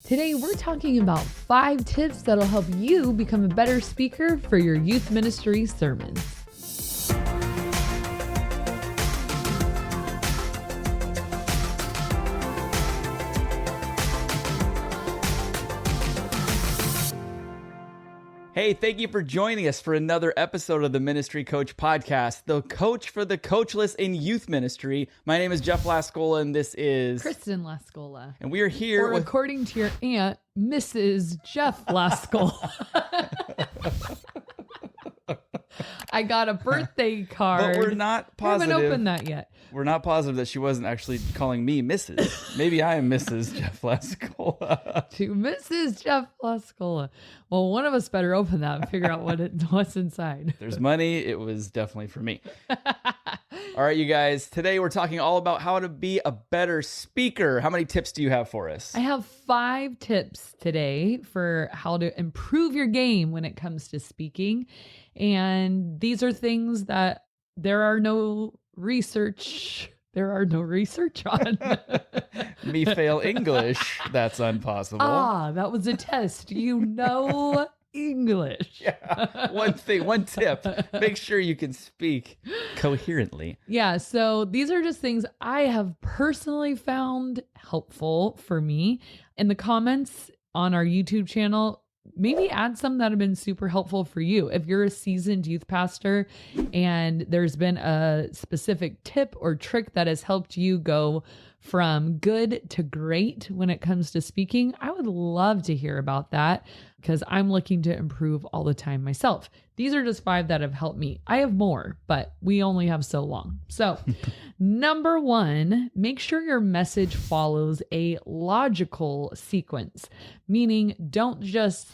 Today, we're talking about 5 tips that'll help you become a better speaker for your youth ministry sermons. Hey, thank you for joining us for another episode of the Ministry Coach Podcast, the coach for the coachless in youth ministry. My name is Jeff Lascola, and this is Kristen Lascola. And we are here with... according to your aunt, Mrs. Jeff Lascola. I got a birthday card. But we're not positive. I haven't opened that yet. We're not positive that she wasn't actually calling me Mrs. Maybe I am Mrs. Jeff Lascola. To Mrs. Jeff Lascola. Well, one of us better open that and figure out what's inside. There's money. It was definitely for me. All right, you guys. Today we're talking all about how to be a better speaker. How many tips do you have for us? I have 5 tips today for how to improve your game when it comes to speaking. And these are things that there are no research on. Me fail English. That's impossible. That was a test. You know English. Yeah. One tip. Make sure you can speak coherently. Yeah. So these are just things I have personally found helpful for me. In the comments on our YouTube channel, maybe add some that have been super helpful for you. If you're a seasoned youth pastor and there's been a specific tip or trick that has helped you go from good to great when it comes to speaking, I would love to hear about that because I'm looking to improve all the time myself. These are just 5 that have helped me. I have more, but we only have so long. So number 1, make sure your message follows a logical sequence, meaning don't just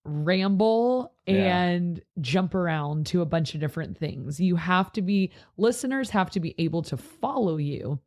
ramble and jump around to a bunch of different things. Listeners have to be able to follow you.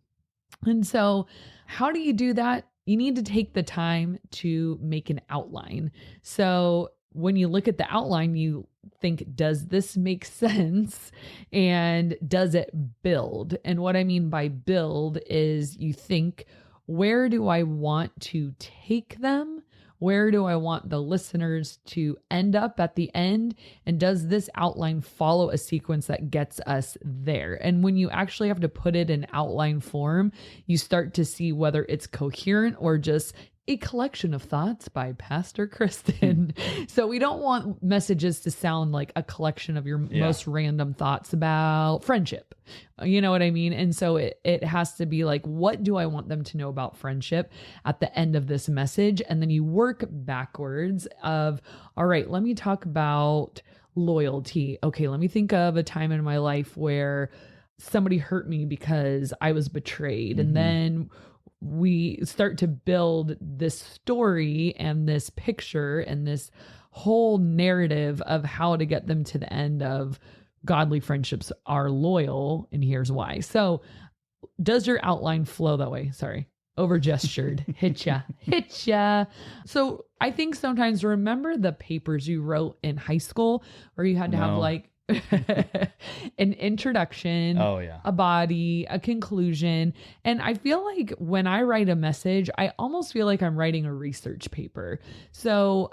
And so how do you do that? You need to take the time to make an outline. So when you look at the outline, you think, does this make sense? And does it build? And what I mean by build is you think, where do I want to take them? Where do I want the listeners to end up at the end? And does this outline follow a sequence that gets us there? And when you actually have to put it in outline form, you start to see whether it's coherent or just a collection of thoughts by Pastor Kristen. So we don't want messages to sound like a collection of your most random thoughts about friendship. You know what I mean? And so it has to be like, what do I want them to know about friendship at the end of this message? And then you work backwards of, all right, let me talk about loyalty. Okay, let me think of a time in my life where somebody hurt me because I was betrayed. And then we start to build this story and this picture and this whole narrative of how to get them to the end of godly friendships are loyal, and here's why. So does your outline flow that way? Sorry, over gestured. Hit ya. So I think sometimes remember the papers you wrote in high school where you had to have like an introduction, a body, a conclusion. And I feel like when I write a message, I almost feel like I'm writing a research paper. So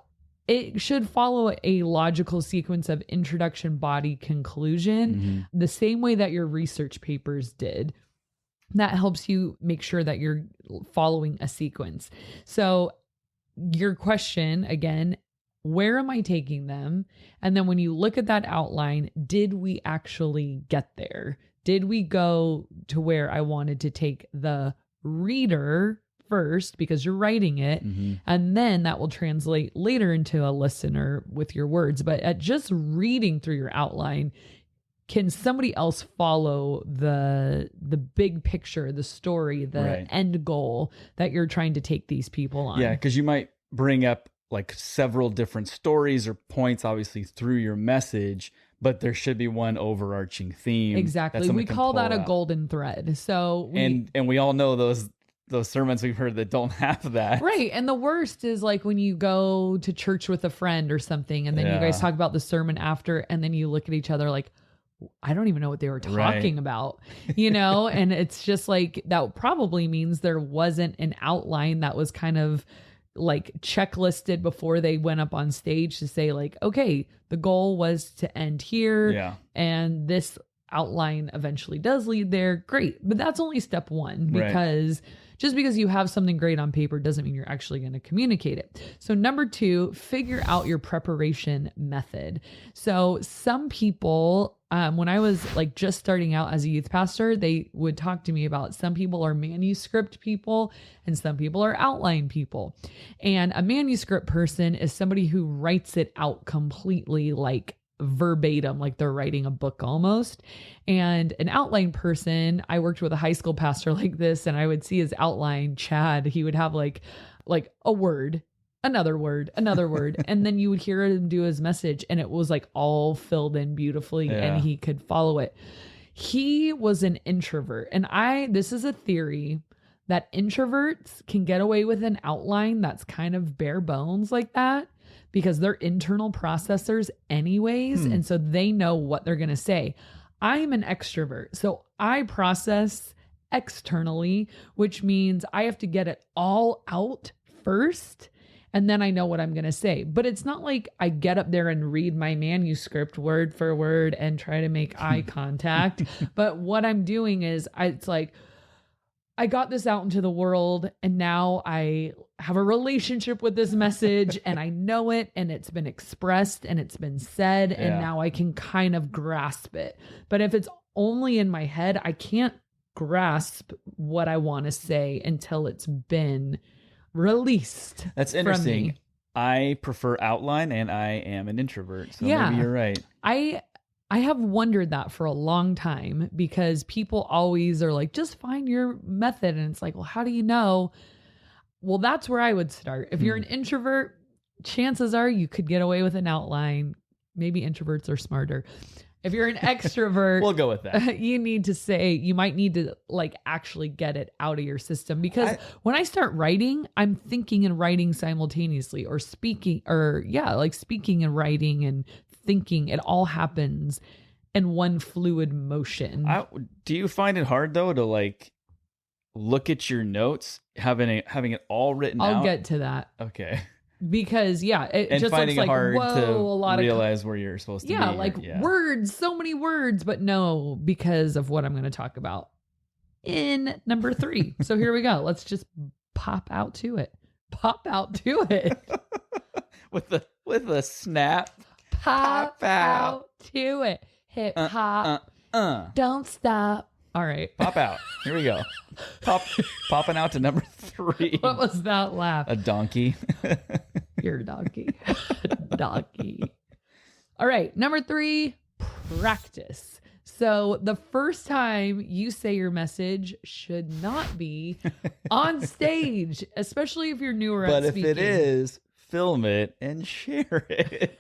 it should follow a logical sequence of introduction, body, conclusion, the same way that your research papers did. That helps you make sure that you're following a sequence. So your question again, where am I taking them? And then when you look at that outline, did we actually get there? Did we go to where I wanted to take the reader first because you're writing it, and then that will translate later into a listener with your words. But at just reading through your outline, can somebody else follow the big picture, the story, the end goal that you're trying to take these people on? Yeah, because you might bring up like several different stories or points, obviously, through your message, but there should be one overarching theme. Exactly. We call that a golden thread. So and we all know those sermons we've heard that don't have that. Right. And the worst is like when you go to church with a friend or something, and then you guys talk about the sermon after, and then you look at each other like, I don't even know what they were talking about, you know? And it's just like, that probably means there wasn't an outline that was kind of like checklisted before they went up on stage to say like, okay, the goal was to end here. Yeah. And this outline eventually does lead there. Great. But that's only step one, because just because you have something great on paper doesn't mean you're actually going to communicate it. So number 2, figure out your preparation method. So some people, when I was like just starting out as a youth pastor, they would talk to me about some people are manuscript people and some people are outline people. And a manuscript person is somebody who writes it out completely, like verbatim, like they're writing a book almost. And an outline person, I worked with a high school pastor like this, and I would see his outline, Chad, he would have like a word, another word, and then you would hear him do his message, and it was like all filled in beautifully, and he could follow it. He was an introvert, and this is a theory that introverts can get away with an outline that's kind of bare bones like that, because they're internal processors anyways. And so they know what they're going to say. I'm an extrovert, so I process externally, which means I have to get it all out first, and then I know what I'm going to say. But it's not like I get up there and read my manuscript word for word and try to make eye contact. But what I'm doing is it's like, I got this out into the world, and now I have a relationship with this message, and I know it, and it's been expressed and it's been said, and now I can kind of grasp it. But if it's only in my head, I can't grasp what I want to say until it's been released. That's interesting. I prefer outline, and I am an introvert, so maybe you're right. I have wondered that for a long time, because people always are like, just find your method. And it's like, well, how do you know? Well, that's where I would start. If you're an introvert, chances are you could get away with an outline. Maybe introverts are smarter. If you're an extrovert, we'll go with that. You might need to like actually get it out of your system, because when I start writing, I'm thinking and writing simultaneously, or speaking, or like speaking and writing and thinking. It all happens in one fluid motion. Do you find it hard though to like look at your notes, having it all written out? I'll get to that. Okay. Because it just finding looks it like, hard to a lot realize where you're supposed to be. Words, so many words, but no, because of what I'm going to talk about in number 3. So here we go. Let's just pop out to it. with a snap. Pop out to it. Hip hop. Don't stop. All right. Pop out. Here we go. Popping out to number 3. What was that laugh? A donkey. You're a donkey. Donkey. All right. Number 3, practice. So the first time you say your message should not be on stage, especially if you're newer at speaking. But if it is, film it and share it.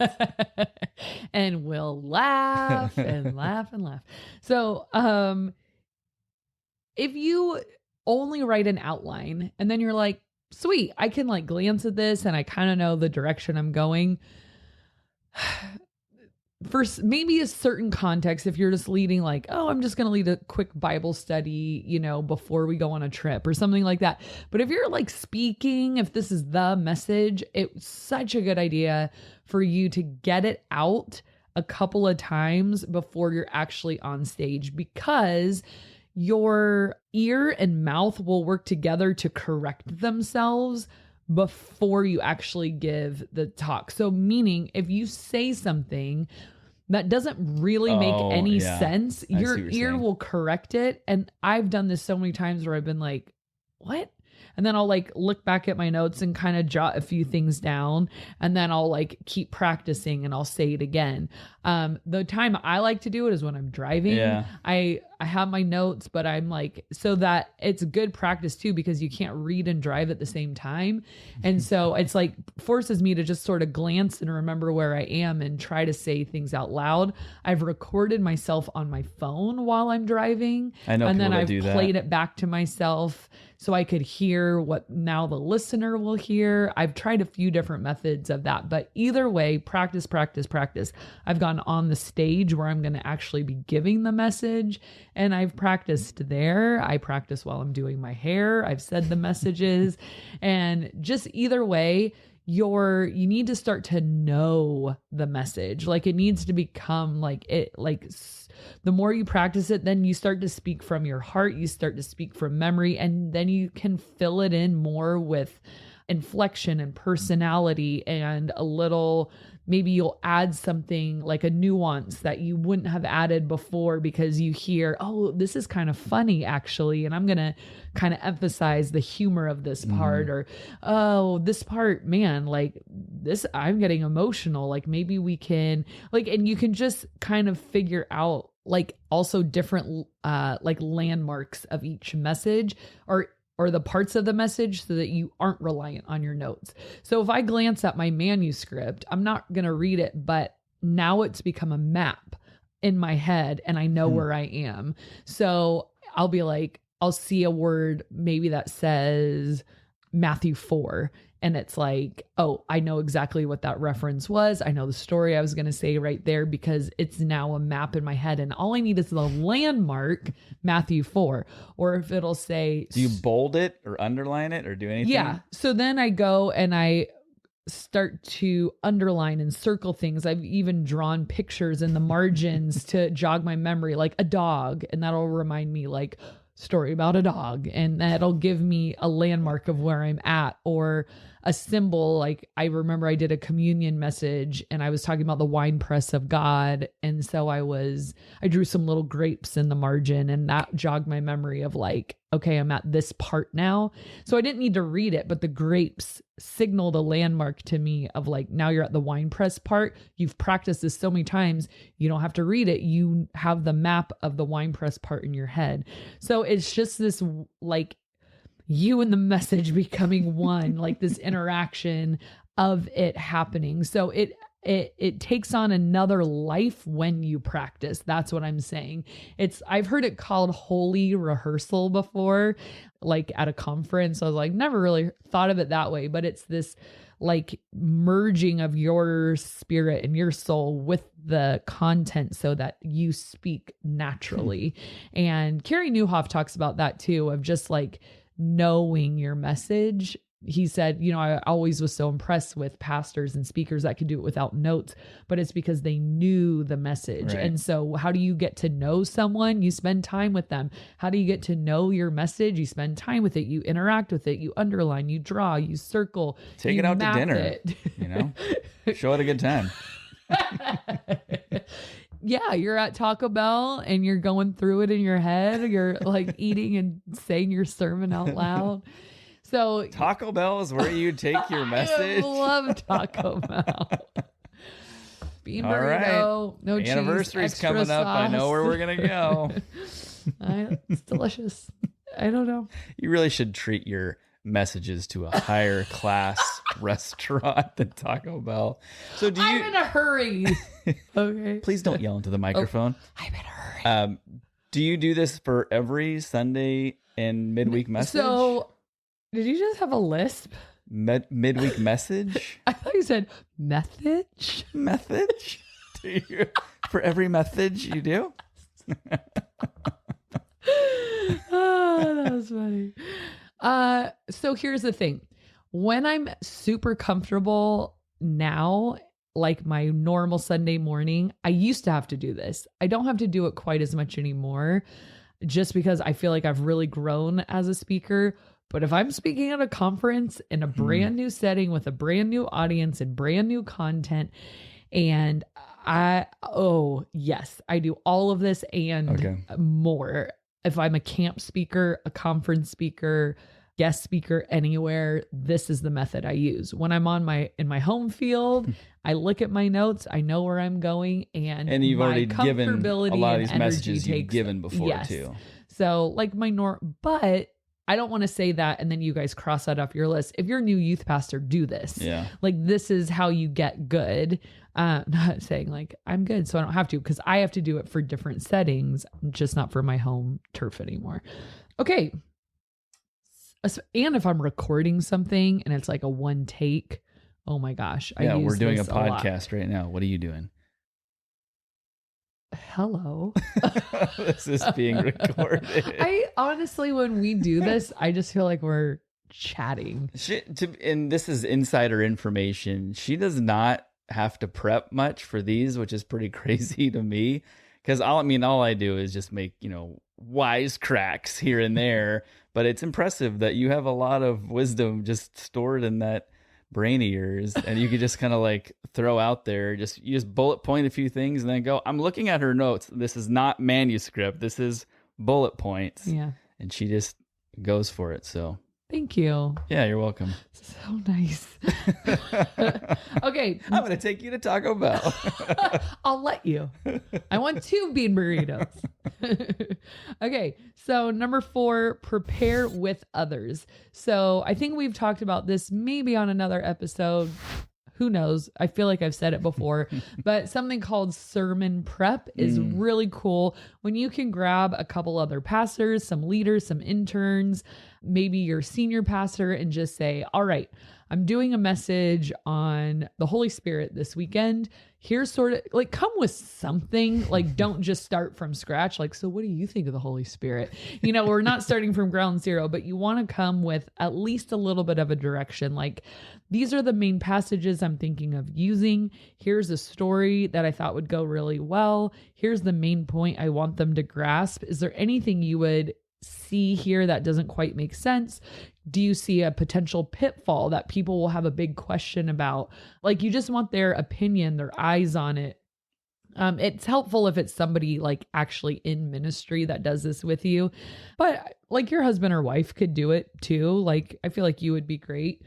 And we'll laugh and laugh and laugh. So if you only write an outline and then you're like, sweet, I can like glance at this and I kind of know the direction I'm going. For maybe a certain context, if you're just leading like, oh, I'm just going to lead a quick Bible study, before we go on a trip or something like that. But if you're like speaking, if this is the message, it's such a good idea for you to get it out a couple of times before you're actually on stage, because your ear and mouth will work together to correct themselves before you actually give the talk. So meaning if you say something that doesn't really make any sense, your ear will correct it. And I've done this so many times where I've been like, what? And then I'll like look back at my notes and kind of jot a few things down. And then I'll like keep practicing and I'll say it again. The time I like to do it is when I'm driving. Yeah. I have my notes, but I'm like, so that it's good practice too, because you can't read and drive at the same time. And so it's like forces me to just sort of glance and remember where I am and try to say things out loud. I've recorded myself on my phone while I'm driving. I know, and then people that I've do that. played it back to myself. so I could hear what now the listener will hear. I've tried a few different methods of that, but either way, practice, practice, practice. I've gone on the stage where I'm going to actually be giving the message, and I've practiced there. I practice while I'm doing my hair. I've said the messages, and just either way, you need to start to know the message. Like it needs to become the more you practice it, then you start to speak from your heart, you start to speak from memory, and then you can fill it in more with inflection and personality and maybe you'll add something like a nuance that you wouldn't have added before because you hear, oh, this is kind of funny actually, and I'm going to kind of emphasize the humor of this part, or, oh, this part, man, like this, I'm getting emotional. Like maybe we can and you can just kind of figure out also different landmarks of each message or the parts of the message so that you aren't reliant on your notes. So if I glance at my manuscript, I'm not going to read it, but now it's become a map in my head and I know where I am. So I'll see a word maybe that says Matthew 4. And it's like, oh, I know exactly what that reference was. I know the story I was going to say right there because it's now a map in my head. And all I need is the landmark, Matthew 4. Or if it'll say... Do you bold it or underline it or do anything? Yeah. So then I go and I start to underline and circle things. I've even drawn pictures in the margins to jog my memory, like a dog. And that'll remind me story about a dog, and that'll give me a landmark of where I'm at, or a symbol. Like I remember I did a communion message and I was talking about the winepress of God. And so I drew some little grapes in the margin, and that jogged my memory of okay, I'm at this part now. So I didn't need to read it, but the grapes signaled a landmark to me of now you're at the winepress part. You've practiced this so many times. You don't have to read it. You have the map of the winepress part in your head. So it's just this you and the message becoming one, this interaction of it happening. So it takes on another life when you practice. That's what I'm saying. I've heard it called holy rehearsal before, at a conference. I was never really thought of it that way, but it's this merging of your spirit and your soul with the content so that you speak naturally. And Carey Nieuwhof talks about that too, of just knowing your message. He said, I always was so impressed with pastors and speakers that could do it without notes, but it's because they knew the message. Right. And so how do you get to know someone? You spend time with them. How do you get to know your message? You spend time with it. You interact with it. You underline, you draw, you circle. Take it out to dinner, show it a good time. Yeah, you're at Taco Bell and you're going through it in your head. You're eating and saying your sermon out loud. So Taco Bell is where you take your message. I love Taco Bell. Bean burrito, right. No cheese, anniversary's coming sauce. up. I know where we're gonna go. It's delicious. I don't know. You really should treat your messages to a higher class restaurant than Taco Bell. So I'm in a hurry. Okay. Please don't yell into the microphone. I'm in a hurry. Do you do this for every Sunday and midweek message? So did you just have a lisp? Midweek message? I thought you said message. Message? For every message you do? Oh, that was funny. So here's the thing. When I'm super comfortable now, my normal Sunday morning, I used to have to do this. I don't have to do it quite as much anymore, just because I feel like I've really grown as a speaker. But if I'm speaking at a conference in a brand new setting with a brand new audience and brand new content, and yes, I do all of this and more. If I'm a camp speaker, a conference speaker, guest speaker anywhere, this is the method I use. When I'm in my home field, I look at my notes, I know where I'm going, and you've already given a lot of these energy messages you've given before too. So but I don't want to say that and then you guys cross that off your list. If you're a new youth pastor, do this. Yeah. This is how you get good. Not saying I'm good, so I don't have to, because I have to do it for different settings, just not for my home turf anymore. Okay. And if I'm recording something and it's like a one take, oh my gosh. Yeah, we're doing a this lot. podcast right now. What are you doing? Hello. This is being recorded. I honestly, when we do this, I just feel like we're chatting. And this is insider information. She does not have to prep much for these, which is pretty crazy to me. Because all I do is just make, wise cracks here and there. But it's impressive that you have a lot of wisdom just stored in that brain of yours, and you could just kind of like throw out there, you just bullet point a few things and then go, I'm looking at her notes. This is not manuscript. This is bullet points. Yeah. And she just goes for it. So thank you. Yeah, you're welcome. So nice. Okay. I'm going to take you to Taco Bell. I'll let you. I want 2 bean burritos. Okay. So number 4, prepare with others. So I think we've talked about this maybe on another episode. Who knows? I feel like I've said it before, but something called sermon prep is really cool when you can grab a couple other pastors, some leaders, some interns, maybe your senior pastor, and just say, all right, I'm doing a message on the Holy Spirit this weekend. Here's sort of like, come with something, like, don't just start from scratch. Like, so what do you think of the Holy Spirit? We're not starting from ground zero, but you want to come with at least a little bit of a direction. Like, these are the main passages I'm thinking of using. Here's a story that I thought would go really well. Here's the main point I want them to grasp. Is there anything you would see here that doesn't quite make sense? Do you see a potential pitfall that people will have a big question about? Like, you just want their opinion, their eyes on it. It's helpful if it's somebody like actually in ministry that does this with you, but like your husband or wife could do it too. Like, I feel like you would be great.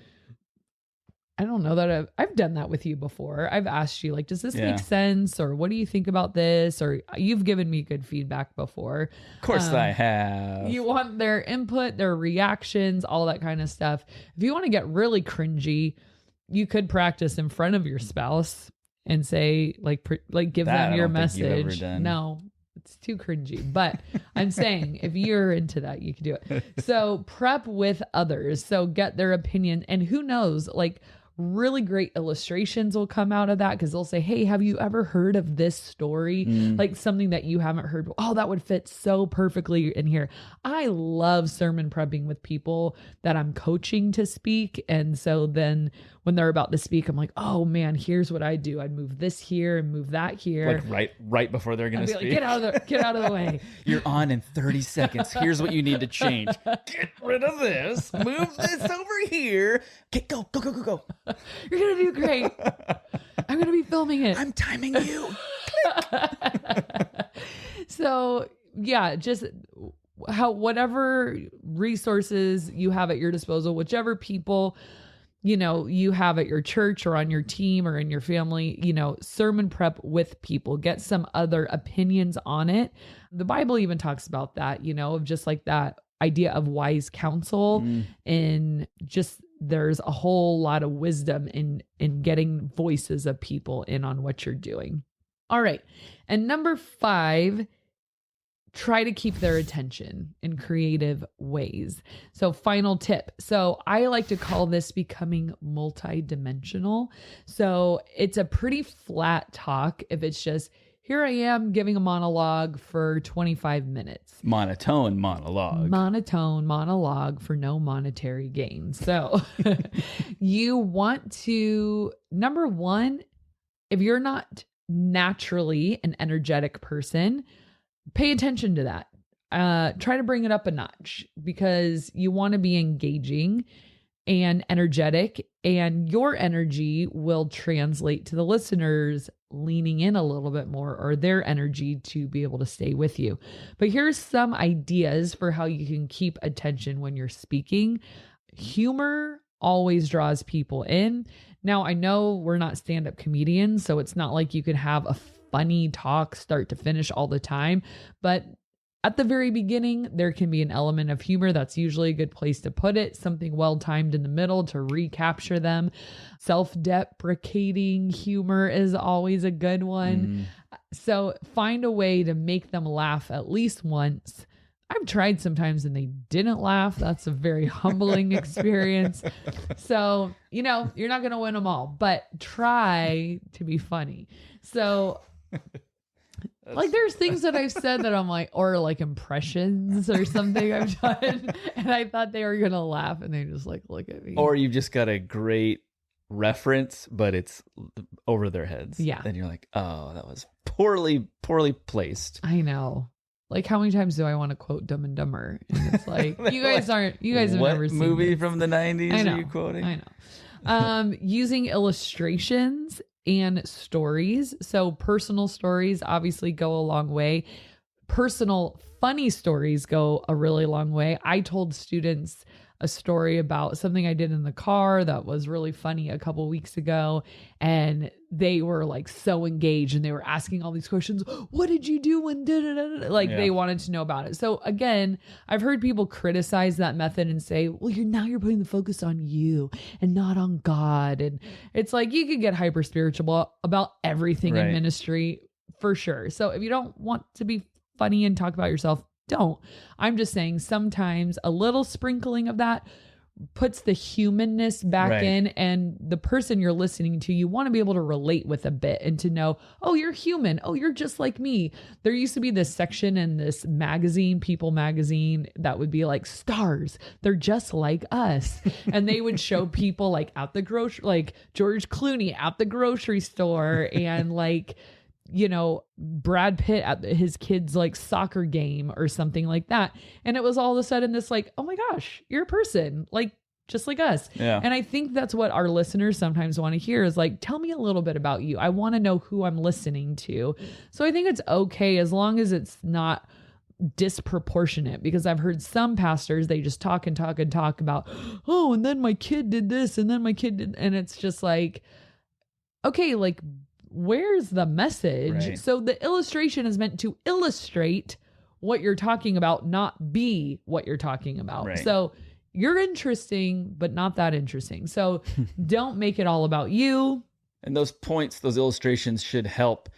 I don't know that I've done that with you before. I've asked you, like, does this make sense? Or what do you think about this? Or you've given me good feedback before. Of course I have. You want their input, their reactions, all that kind of stuff. If you want to get really cringy, you could practice in front of your spouse and say, like give them your message. No, it's too cringy. But I'm saying if you're into that, you can do it. So prep with others. So get their opinion. And who knows, like, really great illustrations will come out of that, because they'll say, hey, have you ever heard of this story? Like something that you haven't heard. Oh, that would fit so perfectly in here. I love sermon prepping with people that I'm coaching to speak. And so then when they're about to speak, I'm like, oh man, here's what I do. I'd move this here and move that here. Like right before they're going to speak. Like, get out of the way. You're on in 30 seconds. Here's what you need to change. Get rid of this. Move this over here. Go. You're going to do great. I'm going to be filming it. I'm timing you. So yeah, just whatever resources you have at your disposal, whichever people you have at your church or on your team or in your family, sermon prep with people, get some other opinions on it. The Bible even talks about that, of just like that idea of wise counsel, and just there's a whole lot of wisdom in getting voices of people in on what you're doing. All right. And number 5, try to keep their attention in creative ways. So final tip. So I like to call this becoming multidimensional. So it's a pretty flat talk if it's just, here I am giving a monologue for 25 minutes. Monotone monologue for no monetary gain. So you want to, number 1, if you're not naturally an energetic person, pay attention to that. Try to bring it up a notch, because you want to be engaging and energetic, and your energy will translate to the listeners leaning in a little bit more, or their energy to be able to stay with you. But here's some ideas for how you can keep attention when you're speaking. Humor always draws people in. Now, I know we're not stand-up comedians, so it's not like you can have a funny talk start to finish all the time, but at the very beginning, there can be an element of humor. That's usually a good place to put it. Something well-timed in the middle to recapture them. Self-deprecating humor is always a good one. So find a way to make them laugh at least once. I've tried sometimes and they didn't laugh. That's a very humbling experience. So, you know, you're not going to win them all, but try to be funny. So like there's things that I've said that I'm like, or like impressions or something I've done. And I thought they were going to laugh and they just like look at me. Or you've just got a great reference, but it's over their heads. Yeah. Then you're like, oh, that was poorly placed. I know. Like how many times do I want to quote Dumb and Dumber? And it's like, you guys have never seen what movie this. from the 90s I know, are you quoting? I know. Using illustrations and stories. So personal stories obviously go a long way. Personal funny stories go a really long way. I told students a story about something I did in the car that was really funny a couple weeks ago. And they were like so engaged and they were asking all these questions. What did you do when they wanted to know about it. So again, I've heard people criticize that method and say, well, you're putting the focus on you and not on God. And it's like, you could get hyper spiritual about everything in ministry for sure. So if you don't want to be funny and talk about yourself, don't. I'm just saying sometimes a little sprinkling of that puts the humanness back in, and the person you're listening to, you want to be able to relate with a bit and to know, oh, you're human. Oh, you're just like me. There used to be this section in this magazine, People magazine, that would be like stars. They're just like us. And they would show people like at the grocery, like George Clooney at the grocery store and like, you know, Brad Pitt at his kid's like soccer game or something like that. And it was all of a sudden this like, oh my gosh, you're a person like just like us. Yeah. And I think that's what our listeners sometimes want to hear is like, tell me a little bit about you. I want to know who I'm listening to. So I think it's okay as long as it's not disproportionate, because I've heard some pastors, they just talk and talk and talk about, oh, and then my kid did this and then my kid did, and it's just like, okay, like where's the message? Right. So the illustration is meant to illustrate what you're talking about, not be what you're talking about. Right. So you're interesting, but not that interesting. So don't make it all about you. And those points, those illustrations should help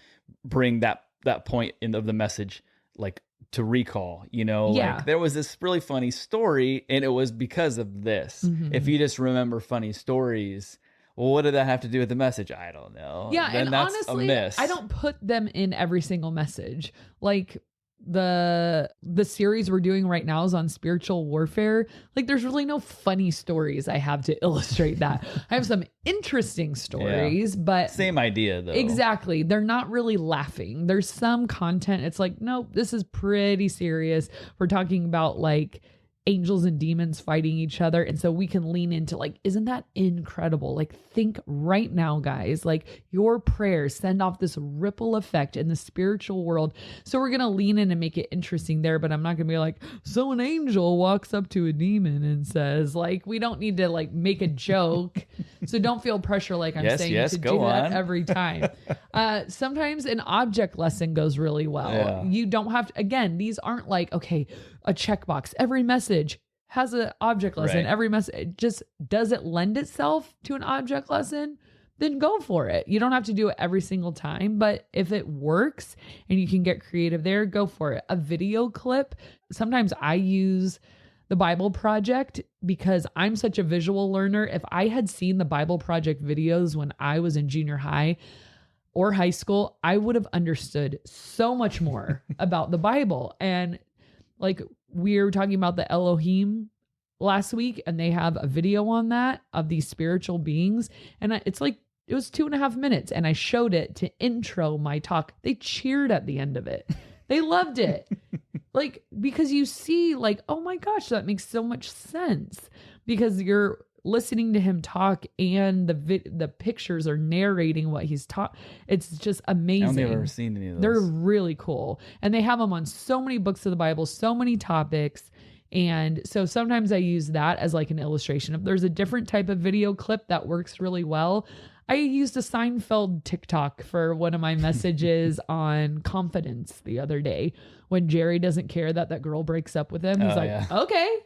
bring that point of the message, like to recall, you know, like there was this really funny story and it was because of this. Mm-hmm. If you just remember funny stories, well, what did that have to do with the message? I don't know. Yeah, then and that's honestly, a miss. I don't put them in every single message. Like the series we're doing right now is on spiritual warfare. Like there's really no funny stories I have to illustrate that. I have some interesting stories, but same idea though. Exactly. They're not really laughing. There's some content. It's like, nope, this is pretty serious. We're talking about like angels and demons fighting each other. And so we can lean into like, isn't that incredible? Like think right now, guys, like your prayers send off this ripple effect in the spiritual world. So we're going to lean in and make it interesting there, but I'm not going to be like, so an angel walks up to a demon and says, like, we don't need to like make a joke. So don't feel pressure. Like I'm saying to do that every time. Sometimes an object lesson goes really well. Yeah. You don't have to, again, these aren't like, okay, a checkbox. Every message has an object lesson. Right. Every message just does it lend itself to an object lesson? Then go for it. You don't have to do it every single time, but if it works and you can get creative there, go for it. A video clip. Sometimes I use the Bible Project because I'm such a visual learner. If I had seen the Bible Project videos when I was in junior high or high school, I would have understood so much more about the Bible. And like we were talking about the Elohim last week, and they have a video on that of these spiritual beings. And it's like, it was 2.5 minutes and I showed it to intro my talk. They cheered at the end of it. They loved it. Like, because you see like, oh my gosh, that makes so much sense because you're listening to him talk and the pictures are narrating what he's taught. It's just amazing. I don't think I've ever seen any of those. They're really cool. And they have them on so many books of the Bible, so many topics. And so sometimes I use that as like an illustration. If there's a different type of video clip that works really well, I used a Seinfeld TikTok for one of my messages on confidence the other day when Jerry doesn't care that girl breaks up with him. He's okay,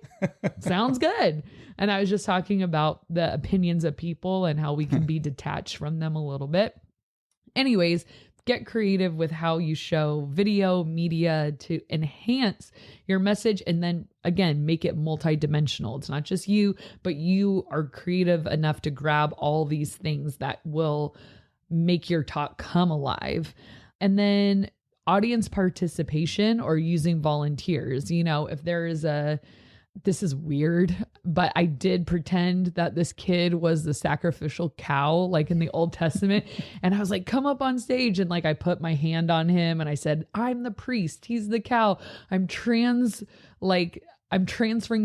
sounds good. And I was just talking about the opinions of people and how we can be detached from them a little bit. Anyways, get creative with how you show video media to enhance your message. And then again, make it multidimensional. It's not just you, but you are creative enough to grab all these things that will make your talk come alive. And then audience participation or using volunteers. You know, if there is this is weird, but I did pretend that this kid was the sacrificial cow, like in the Old Testament. And I was like, come up on stage. And like, I put my hand on him and I said, I'm the priest. He's the cow. I'm transferring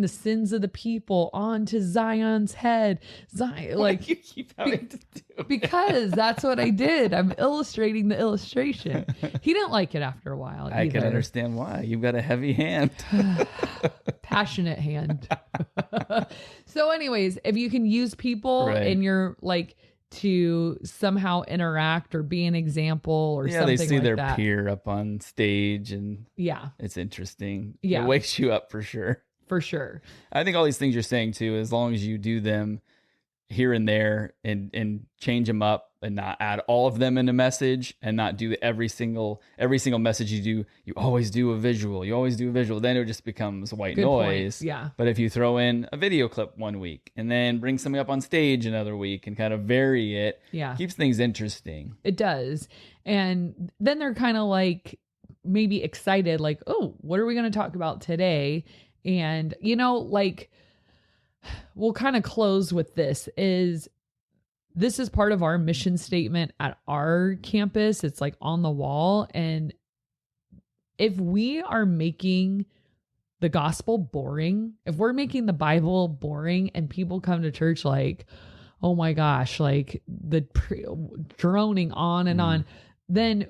the sins of the people onto Zion's head. Zion, like you keep having to do because that's what I did. I'm illustrating the illustration. He didn't like it after a while. I can understand why. You've got a heavy hand. Passionate hand. So anyways, if you can use people in your to somehow interact or be an example or something like that. Yeah, they see their peer up on stage and it's interesting. Yeah. It wakes you up for sure. For sure. I think all these things you're saying too, as long as you do them here and there and change them up and not add all of them in a message and not do every single message you do, you always do a visual, then it just becomes white noise. Point. Yeah. But if you throw in a video clip one week and then bring something up on stage another week and kind of vary it, keeps things interesting. It does. And then they're kind of like maybe excited, like, oh, what are we going to talk about today? And, you know, like, we'll kind of close with this is part of our mission statement at our campus. It's like on the wall. And if we are making the gospel boring, if we're making the Bible boring and people come to church like, oh my gosh, like droning on and on, then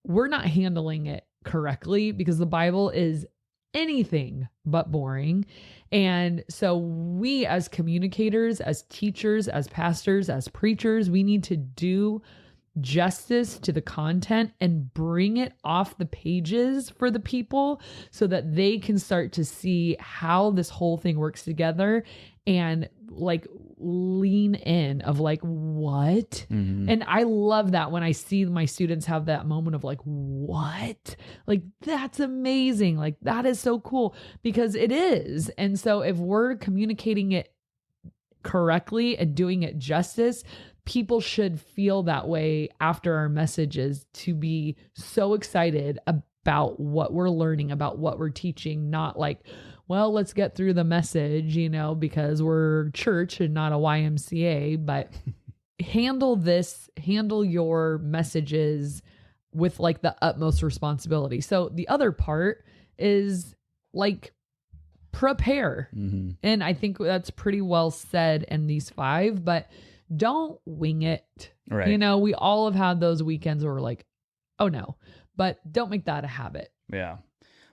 we're not handling it correctly because the Bible is anything but boring. And so we as communicators, as teachers, as pastors, as preachers, we need to do justice to the content and bring it off the pages for the people so that they can start to see how this whole thing works together and like lean in of like, what? And I love that when I see my students have that moment of like, what? Like, that's amazing. Like, that is so cool because it is. And so if we're communicating it correctly and doing it justice, people should feel that way after our messages to be so excited about what we're learning, about what we're teaching, not like, well, let's get through the message, you know, because we're church and not a YMCA, but handle your messages with like the utmost responsibility. So the other part is like prepare. And I think that's pretty well said in these 5, but don't wing it. Right. You know, we all have had those weekends where we're like, oh no, but don't make that a habit. Yeah.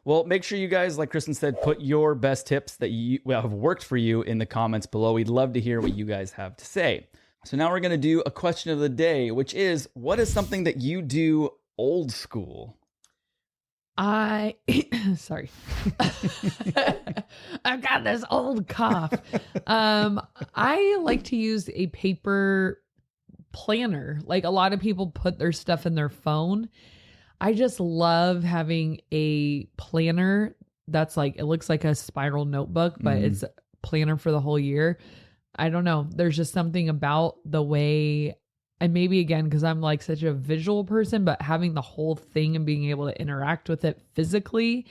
Well, make sure you guys, like Kristen said, put your best tips that have worked for you in the comments below. We'd love to hear what you guys have to say. So now we're going to do a question of the day, which is, what is something that you do old school? Sorry. I've got this old cough. I like to use a paper planner. Like a lot of people put their stuff in their phone. I just love having a planner that's like, it looks like a spiral notebook, but it's a planner for the whole year. I don't know. There's just something about the way, and maybe again, because I'm like such a visual person, but having the whole thing and being able to interact with it physically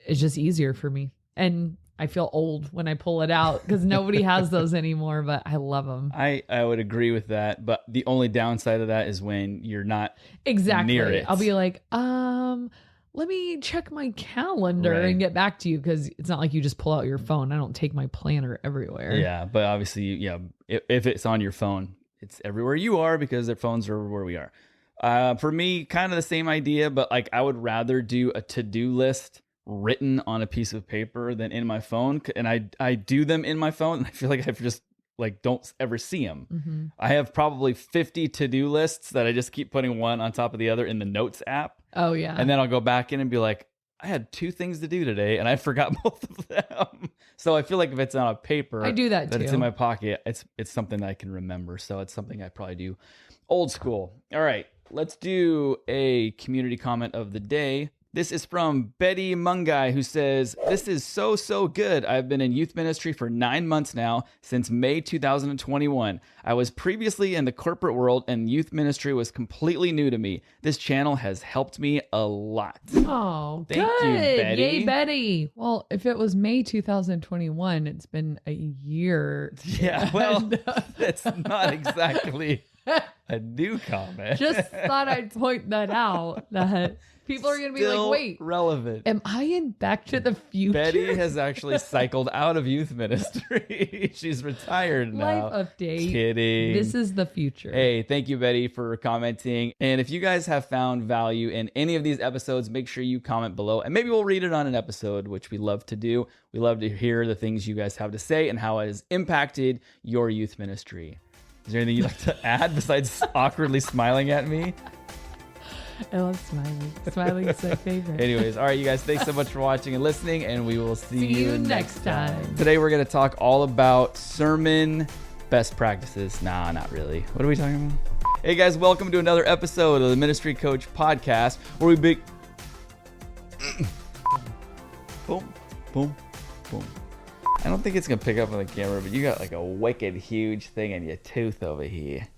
is just easier for me. And I feel old when I pull it out because nobody has those anymore, but I love them. I would agree with that. But the only downside of that is when you're not near it. I'll be like, let me check my calendar and get back to you, because it's not like you just pull out your phone. I don't take my planner everywhere. Yeah, but obviously, if it's on your phone, it's everywhere you are because their phones are where we are. For me, kind of the same idea, but like I would rather do a to-do list written on a piece of paper than in my phone. And I do them in my phone, and I feel like I just like don't ever see them. I have probably 50 to-do lists that I just keep putting one on top of the other in the notes app. Oh yeah. And then I'll go back in and be like, I had 2 things to do today and I forgot both of them. So I feel like if it's on a paper, I do that too. It's in my pocket, it's something that I can remember. So it's something I probably do old school. All right, let's do a community comment of the day. This is from Betty Mungai, who says, "This is so good. I've been in youth ministry for 9 months now, since May 2021. I was previously in the corporate world and youth ministry was completely new to me. This channel has helped me a lot." Oh, thank you, Betty. Yay, Betty. Well, if it was May 2021, it's been a year. Yeah, well, that's not exactly a new comment. Just thought I'd point that out, that people are going to be like, wait, relevant. Am I in Back to the Future? Betty has actually cycled out of youth ministry. She's retired now. Life update. Kidding. This is the future. Hey, thank you, Betty, for commenting. And if you guys have found value in any of these episodes, make sure you comment below and maybe we'll read it on an episode, which we love to do. We love to hear the things you guys have to say and how it has impacted your youth ministry. Is there anything you'd like to add besides awkwardly smiling at me? I love smiling. Smiling is my favorite. Anyways, all right, you guys, thanks so much for watching and listening, and we will see you next time. Today, we're going to talk all about sermon best practices. Nah, not really. What are we talking about? Hey, guys, welcome to another episode of the Ministry Coach Podcast, where we boom, boom, boom. I don't think it's going to pick up on the camera, but you got like a wicked huge thing in your tooth over here.